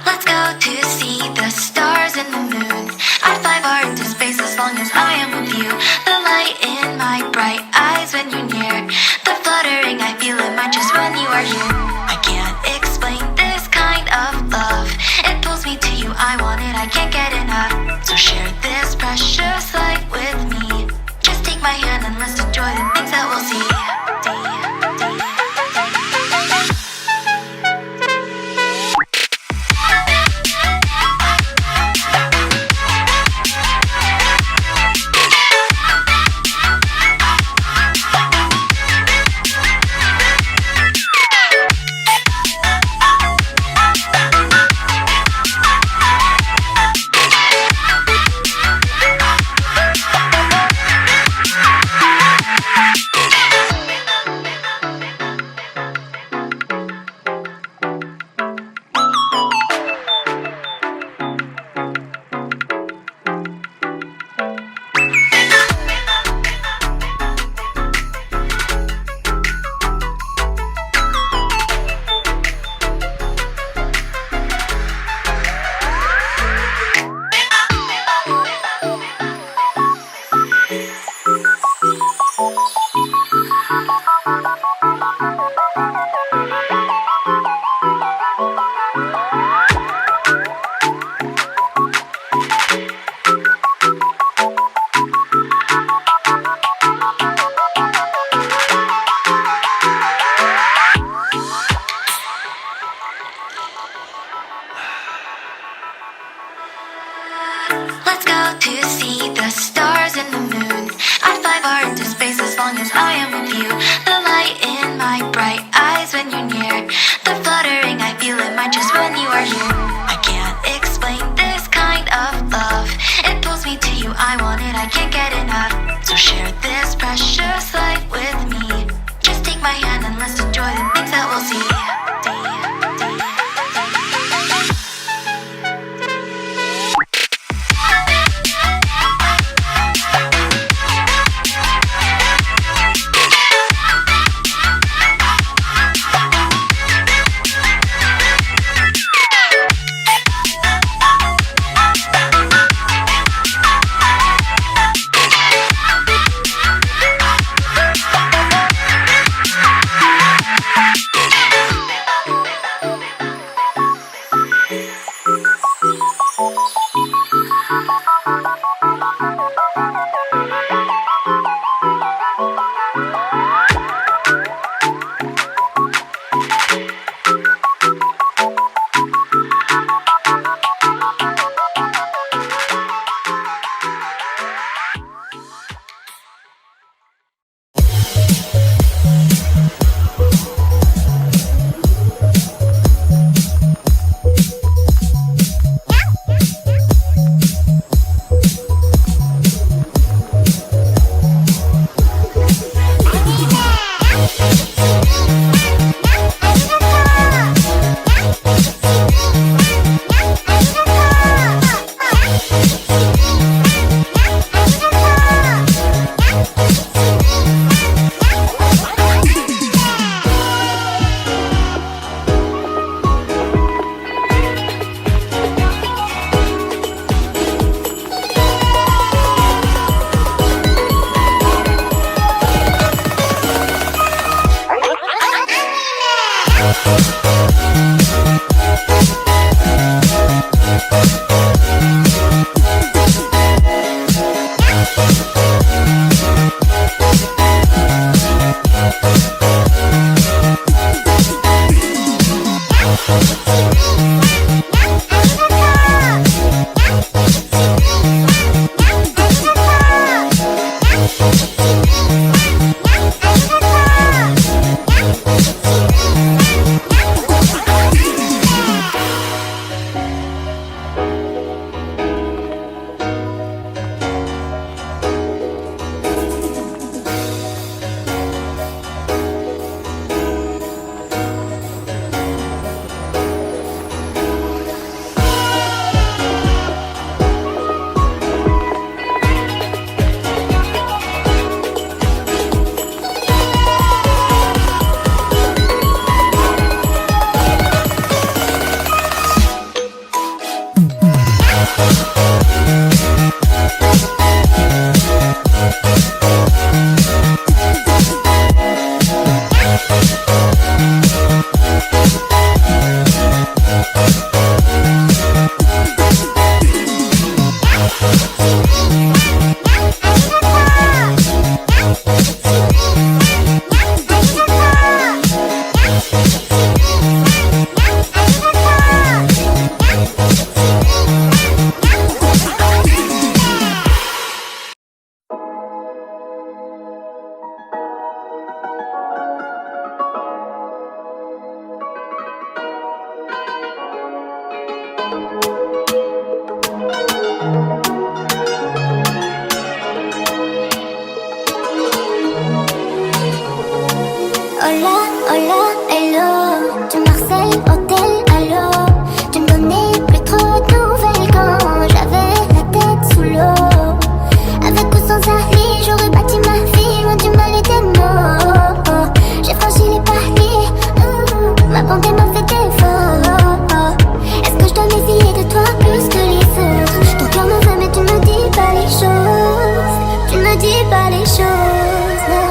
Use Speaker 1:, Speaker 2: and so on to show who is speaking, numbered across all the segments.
Speaker 1: Let's go to see the stars and the moon. I'd fly far into space as long as I am with you. The light in my bright eyes when you're near. The fluttering I feel in my chest when you are here. I can't explain this kind of love. It pulls me to you, I want it, I can't get enough. So share this precious light with me. Just take my hand and let's enjoy the things that we'll see. Let's go to see the stars and the moon. I'd fly far into space as long as I am with you. The light in my bright eyes when you're near. The fluttering I feel in my chest when you are here. I can't explain this kind of love. It pulls me to you, I want it, I can't get enough. So share this precious light with me.
Speaker 2: Hola, hola, hello. Tu me harcèles, hôtel, allô. Tu me donnais plus trop de nouvelles quand j'avais la tête sous l'eau. Avec ou sans avis, j'aurais bâti ma vie loin du mal et des mots. J'ai franchi les paliers, ma bonté m'a fait défaut. Est-ce que je dois méfier de toi plus que les autres? Ton cœur me veut mais tu me dis pas les choses. Tu me dis pas les choses, non.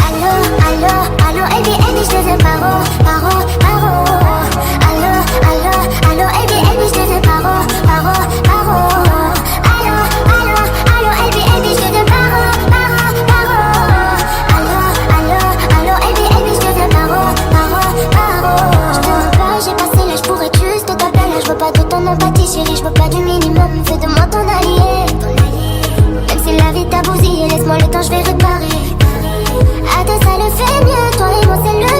Speaker 2: Allo, je deviens paro. Allo, je deviens paro. Allo, je deviens paro. Allo, je deviens paro. Je te veux pas, j'ai passé l'âge pour être juste ta belle. Je veux pas de ton empathie, chérie, je veux pas du minimum. Fais de moi ton allié. Même si la vie t'a bousillé, laisse-moi le temps, je vais réparer. À deux, ça le fait mieux, toi et moi c'est le